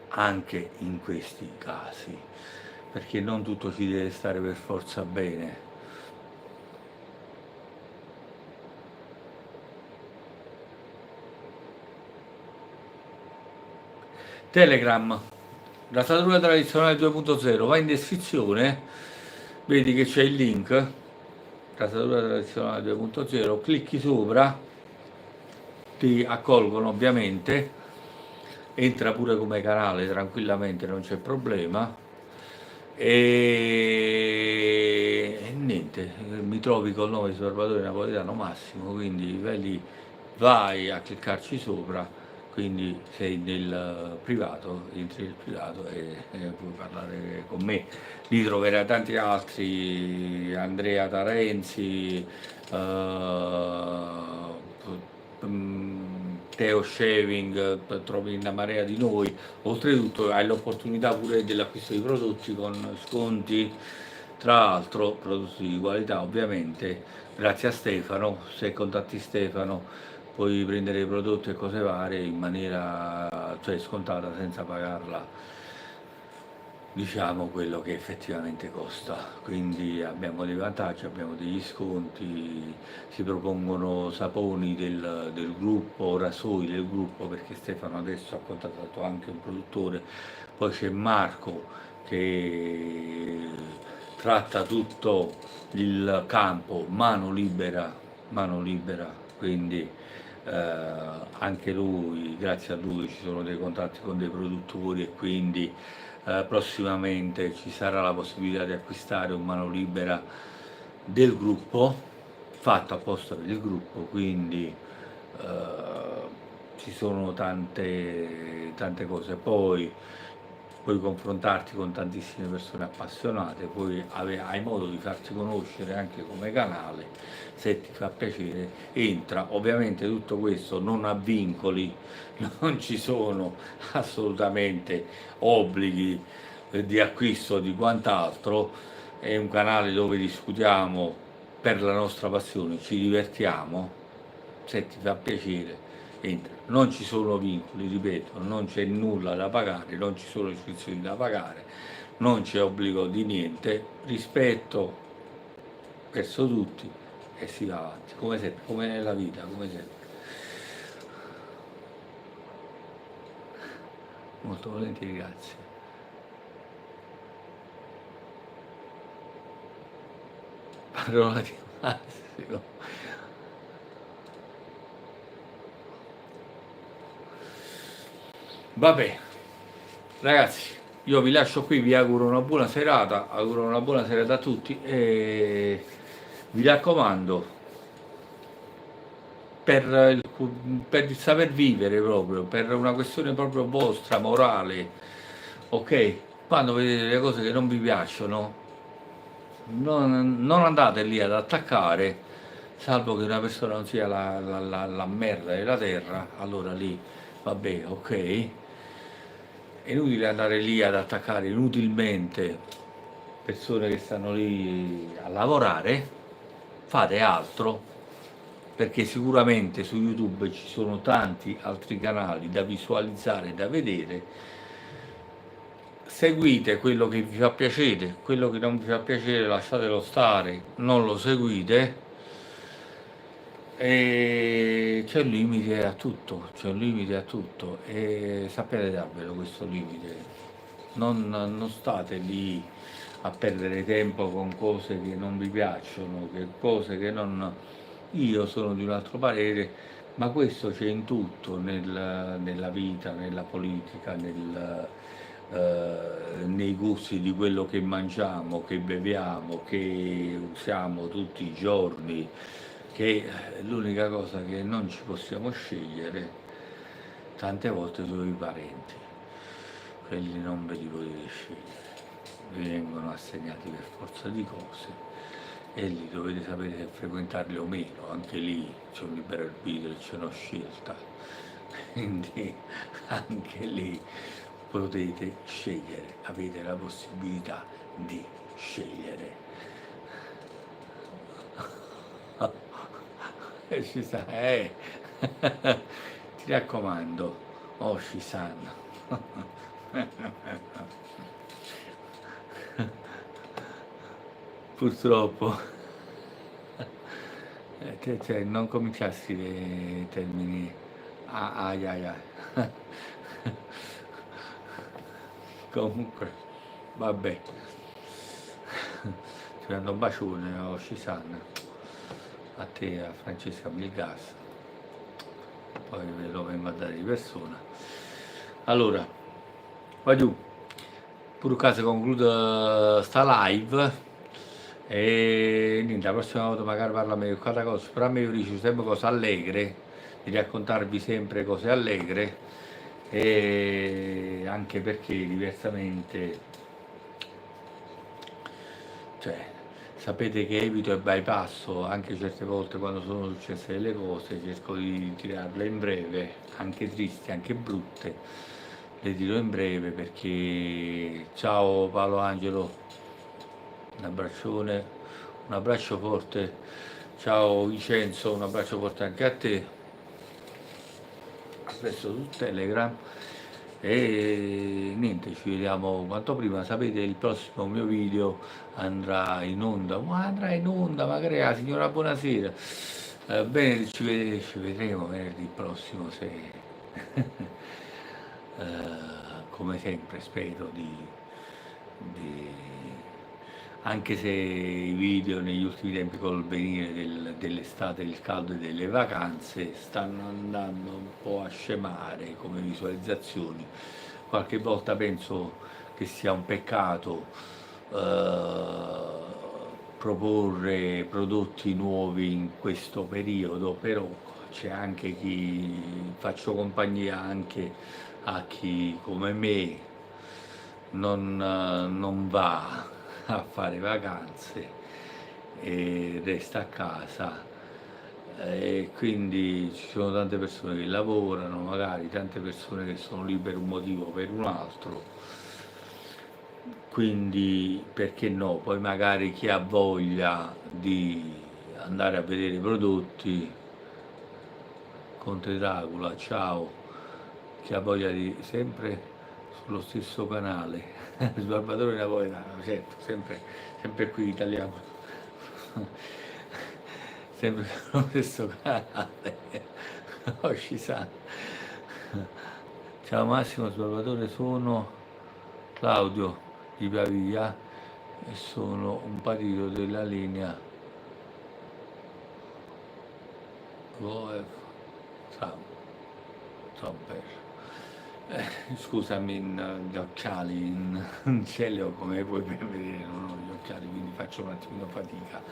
anche in questi casi, perché non tutto ci deve stare per forza bene. Telegram, rasatura tradizionale 2.0, vai in descrizione, vedi che c'è il link, rasatura tradizionale 2.0, clicchi sopra, ti accolgono ovviamente, entra pure come canale tranquillamente, non c'è problema. E niente, mi trovi col nome di Salvatore Napoletano Massimo, quindi vai a cliccarci sopra, quindi sei nel privato, entri nel privato e puoi parlare con me. Lì troverai tanti altri, Andrea Tarenzi, Teo Shaving, trovi una marea di noi. Oltretutto hai l'opportunità pure dell'acquisto di prodotti con sconti, tra l'altro prodotti di qualità ovviamente, grazie a Stefano. Se contatti Stefano puoi prendere i prodotti e cose varie in maniera, cioè, scontata, senza pagarla, diciamo, quello che effettivamente costa. Quindi abbiamo dei vantaggi, abbiamo degli sconti, si propongono saponi del gruppo, rasoi del gruppo, perché Stefano adesso ha contattato anche un produttore, poi c'è Marco che tratta tutto il campo mano libera, quindi anche lui, grazie a lui ci sono dei contatti con dei produttori e quindi prossimamente ci sarà la possibilità di acquistare un mano libera del gruppo, fatto apposta per il gruppo, quindi ci sono tante cose. Poi puoi confrontarti con tantissime persone appassionate, poi hai modo di farti conoscere anche come canale, se ti fa piacere entra. Ovviamente tutto questo non ha vincoli, non ci sono assolutamente obblighi di acquisto o di quant'altro, è un canale dove discutiamo per la nostra passione, ci divertiamo, se ti fa piacere entra. Non ci sono vincoli, ripeto, non c'è nulla da pagare, non ci sono iscrizioni da pagare, non c'è obbligo di niente, rispetto verso tutti e si va avanti, come sempre, come nella vita, come sempre. Molto volentieri, grazie. Parola di Massimo. Vabbè, ragazzi, io vi lascio qui, vi auguro una buona serata, auguro una buona serata a tutti e vi raccomando, per per il saper vivere proprio, per una questione proprio vostra, morale, ok? Quando vedete le cose che non vi piacciono, non andate lì ad attaccare, salvo che una persona non sia la merda della terra, allora lì, vabbè, ok. È inutile andare lì ad attaccare inutilmente persone che stanno lì a lavorare, fate altro, perché sicuramente su YouTube ci sono tanti altri canali da visualizzare, da vedere. Seguite quello che vi fa piacere, quello che non vi fa piacere lasciatelo stare, non lo seguite. E c'è un limite a tutto, c'è un limite a tutto e sappiate darvelo questo limite. Non state lì a perdere tempo con cose che non vi piacciono, che cose che non... Io sono di un altro parere, ma questo c'è in tutto, nella vita, nella politica, nei gusti di quello che mangiamo, che beviamo, che usiamo tutti i giorni, che l'unica cosa che non ci possiamo scegliere tante volte sono i parenti, quelli non ve li potete scegliere, vi vengono assegnati per forza di cose e lì dovete sapere se frequentarli o meno, anche lì c'è un libero arbitrio, c'è una scelta, quindi anche lì potete scegliere, avete la possibilità di scegliere. Ci sta, ti raccomando, oh ci sanno. Purtroppo, non cominciare a scrivere termini, ai ai ai. Comunque, vabbè, ti mando un bacione, oh Cisanna, a te, a Francesca Milgas, poi ve lo vengo a dare di persona. Allora, vai giù, pur caso concludo sta live e niente, la prossima volta magari parla meglio di qualche cosa, però a me io dico sempre cose allegre, di raccontarvi sempre cose allegre e anche perché diversamente, cioè, sapete che evito e bypasso anche certe volte quando sono successe delle cose, cerco di tirarle in breve, anche tristi, anche brutte, le tiro in breve perché ciao Paolo Angelo, un abbraccione, un abbraccio forte, ciao Vincenzo, un abbraccio forte anche a te, spesso su Telegram e niente, ci vediamo quanto prima. Sapete, il prossimo mio video andrà in onda, ma andrà in onda magari la signora buonasera. Bene, ci vedremo venerdì prossimo se come sempre spero di- anche se i video negli ultimi tempi col venire dell'estate, del caldo e delle vacanze stanno andando un po' a scemare come visualizzazioni. Qualche volta penso che sia un peccato proporre prodotti nuovi in questo periodo, però c'è anche chi faccio compagnia anche a chi come me non va a fare vacanze e resta a casa e quindi ci sono tante persone che lavorano, magari tante persone che sono lì per un motivo o per un altro, quindi perché no? Poi magari chi ha voglia di andare a vedere i prodotti, Conte Dracula, ciao, chi ha voglia di sempre sullo stesso canale, Sbarbatore Napoletano, certo, sempre qui italiano, sempre sullo stesso canale, oh, ci sa. Ciao Massimo Sbarbatore, sono Claudio di Pavia e sono un partito della linea Trump. Scusami, gli occhiali in cielo come puoi ben vedere non ho gli occhiali, quindi faccio un attimino fatica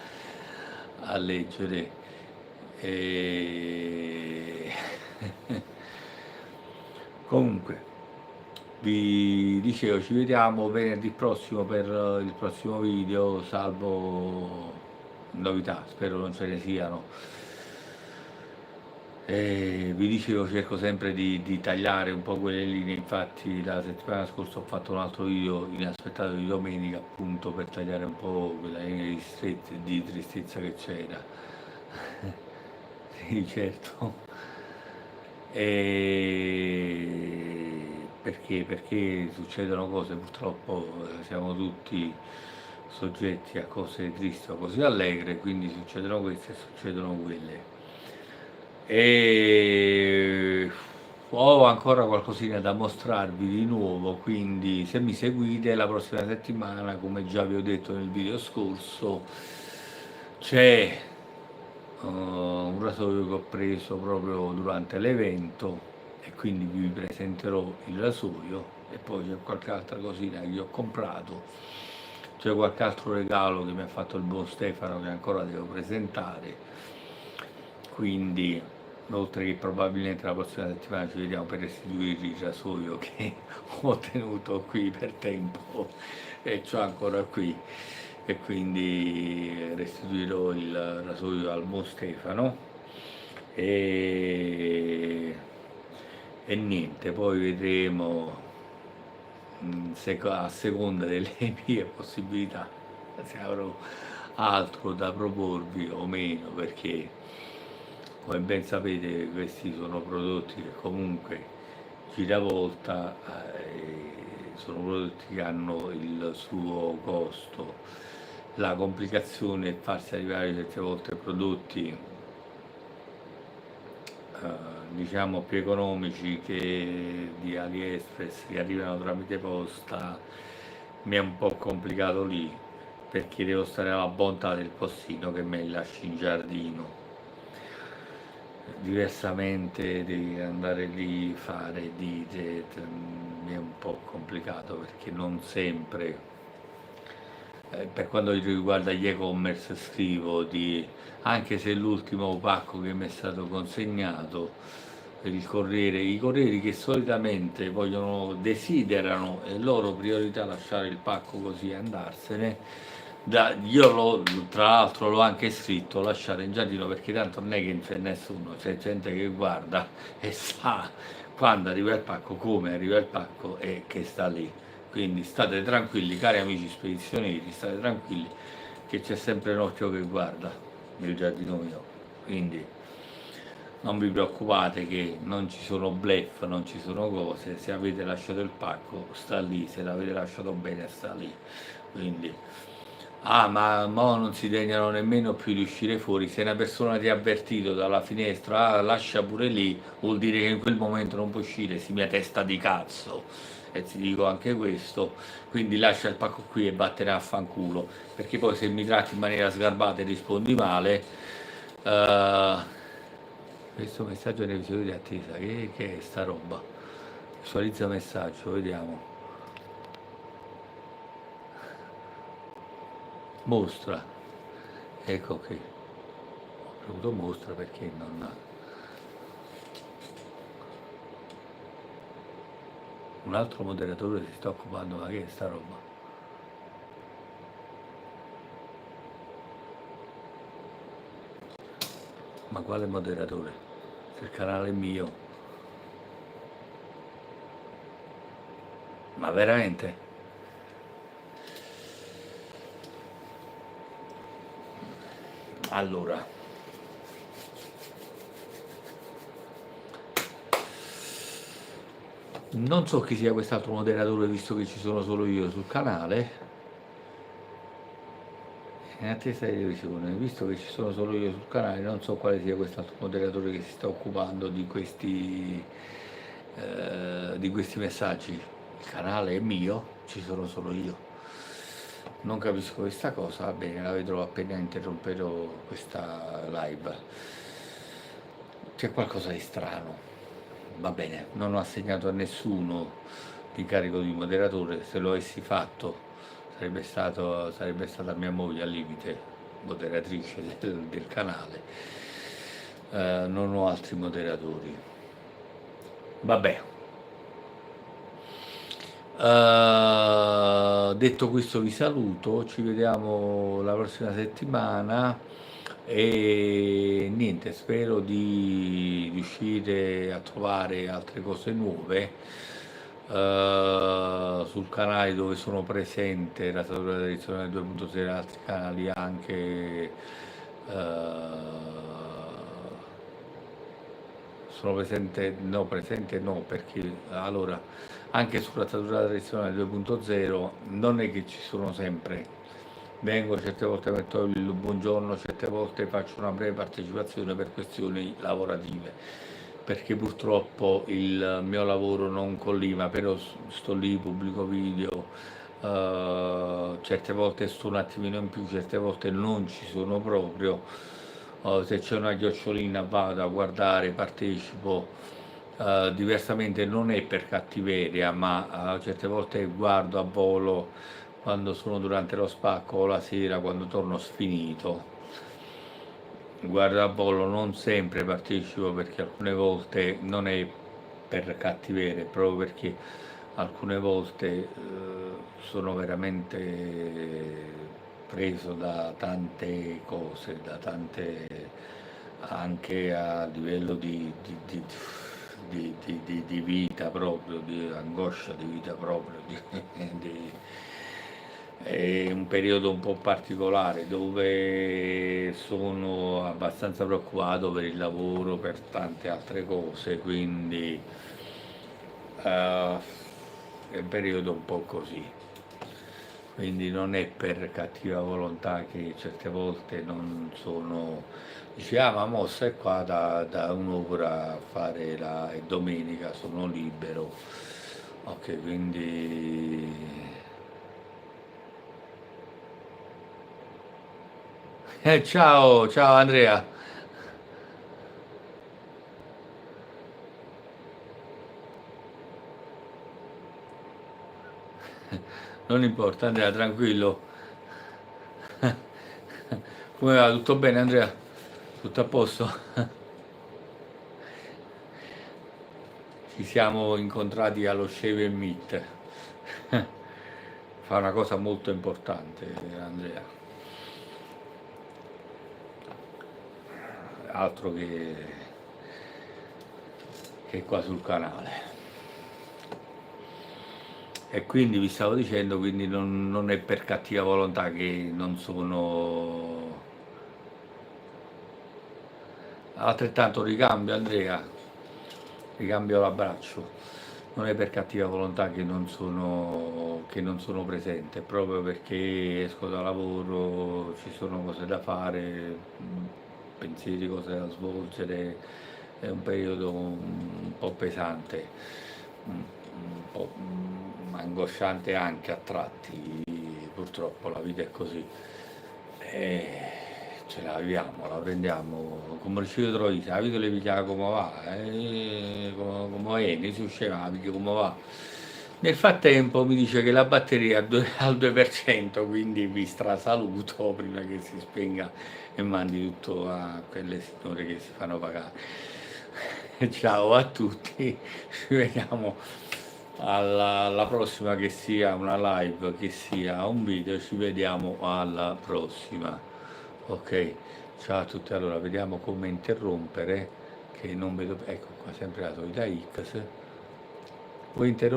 a leggere. E... Comunque, vi dicevo, ci vediamo venerdì prossimo per il prossimo video, salvo novità, spero non ce ne siano. E vi dicevo, cerco sempre di tagliare un po' quelle linee, infatti la settimana scorsa ho fatto un altro video inaspettato di domenica, appunto per tagliare un po' quella linea di tristezza che c'era. Sì, certo. Perché succedono cose, purtroppo siamo tutti soggetti a cose tristi o cose allegre, quindi succedono queste e succedono quelle. E ho ancora qualcosina da mostrarvi di nuovo, quindi se mi seguite la prossima settimana, come già vi ho detto nel video scorso, c'è un rasoio che ho preso proprio durante l'evento e quindi vi presenterò il rasoio, e poi c'è qualche altra cosina che ho comprato, c'è qualche altro regalo che mi ha fatto il buon Stefano che ancora devo presentare, quindi oltre che probabilmente la prossima settimana ci vediamo per restituire il rasoio che ho tenuto qui per tempo e c'ho ancora qui, e quindi restituirò il rasoio al buon Stefano e, e niente, poi vedremo a seconda delle mie possibilità se avrò altro da proporvi o meno, perché come ben sapete questi sono prodotti che comunque giravolta sono prodotti che hanno il suo costo. La complicazione è farsi arrivare certe volte prodotti diciamo più economici che di AliExpress che arrivano tramite posta, mi è un po' complicato lì, perché devo stare alla bontà del postino che me li lasci in giardino. Diversamente devi andare lì, fare digit, mi è un po' complicato perché non sempre, per quanto riguarda gli e-commerce scrivo anche se l'ultimo pacco che mi è stato consegnato, i corrieri che solitamente desiderano, è loro priorità lasciare il pacco così e andarsene. Io tra l'altro l'ho anche scritto, lasciare in giardino, perché tanto non è che c'è nessuno, c'è gente che guarda e sa quando arriva il pacco, come arriva il pacco e che sta lì. Quindi state tranquilli, cari amici spedizionieri, state tranquilli che c'è sempre un occhio che guarda nel giardino mio. Quindi non vi preoccupate che non ci sono bluff, non ci sono cose, se avete lasciato il pacco sta lì, se l'avete lasciato bene sta lì. Quindi ma mo non si degnano nemmeno più di uscire fuori. Se una persona ti ha avvertito dalla finestra, lascia pure lì, vuol dire che in quel momento non può uscire, si mia testa di cazzo. E ti dico anche questo, quindi lascia il pacco qui e vattene a fanculo, perché poi se mi tratti in maniera sgarbata e rispondi male, questo messaggio nei visori di attesa, che è sta roba? Visualizza messaggio, vediamo. Mostra, ecco qui, ho premuto mostra perché non... Un altro moderatore si sta occupando, ma che è sta roba? Ma quale moderatore? Se il canale è mio. Ma veramente? Allora, non so chi sia quest'altro moderatore, visto che ci sono solo io sul canale. In attesa di revisione, visto che ci sono solo io sul canale, non so quale sia quest'altro moderatore che si sta occupando di questi messaggi. Il canale è mio, ci sono solo io. Non capisco questa cosa, va bene, la vedrò appena interromperò questa live. C'è qualcosa di strano, va bene, non ho assegnato a nessuno l'incarico di moderatore, se lo avessi fatto sarebbe stata mia moglie al limite, moderatrice del canale. non ho altri moderatori. Vabbè. Detto questo vi saluto, ci vediamo la prossima settimana e niente, spero di riuscire a trovare altre cose nuove sul canale dove sono presente, la Satura Tradizionale 2.0 e altri canali anche. Sono presente no, perché allora anche sulla Satura Tradizionale 2.0 non è che ci sono sempre. Vengo, certe volte metto il buongiorno, certe volte faccio una breve partecipazione per questioni lavorative, perché purtroppo il mio lavoro non collima, però sto lì, pubblico video, certe volte sto un attimino in più, certe volte non ci sono proprio. Se c'è una ghiocciolina vado a guardare, partecipo. Diversamente non è per cattiveria, ma certe volte guardo a volo quando sono durante lo spacco o la sera quando torno sfinito. Guardo a volo, non sempre partecipo perché alcune volte non è per cattiveria, proprio perché alcune volte sono veramente preso da tante cose, da tante anche a livello di vita proprio, di angoscia di vita proprio, è un periodo un po' particolare dove sono abbastanza preoccupato per il lavoro, per tante altre cose, quindi è un periodo un po' così. Quindi non è per cattiva volontà che certe volte non sono, dice ah ma mossa è qua da un'ora a fare è domenica, sono libero. Ok, quindi ciao, ciao Andrea. Non importa Andrea, tranquillo. Come va? Tutto bene Andrea? Tutto a posto? Ci siamo incontrati allo Shave Meet. Fa una cosa molto importante Andrea, altro che qua sul canale. E quindi vi stavo dicendo, quindi non è per cattiva volontà che non sono. Altrettanto ricambio Andrea, ricambio l'abbraccio. Non è per cattiva volontà che non sono presente, proprio perché esco da lavoro, ci sono cose da fare, pensieri, cose da svolgere, è un periodo un po' pesante, un po' angosciante anche a tratti, purtroppo la vita è così. E ce la viviamo, la prendiamo come riuscito trovi, la vita le picchiava come va, come è, ne si usciva, la picchia come va. Nel frattempo mi dice che la batteria è al 2%, quindi vi strasaluto prima che si spenga e mandi tutto a quelle signore che si fanno pagare. Ciao a tutti, ci vediamo alla prossima, che sia una live, che sia un video, ci vediamo alla prossima. Ok, ciao a tutti, allora vediamo come interrompere, che non vedo, ecco qua sempre la solita X. Vuoi interrompere?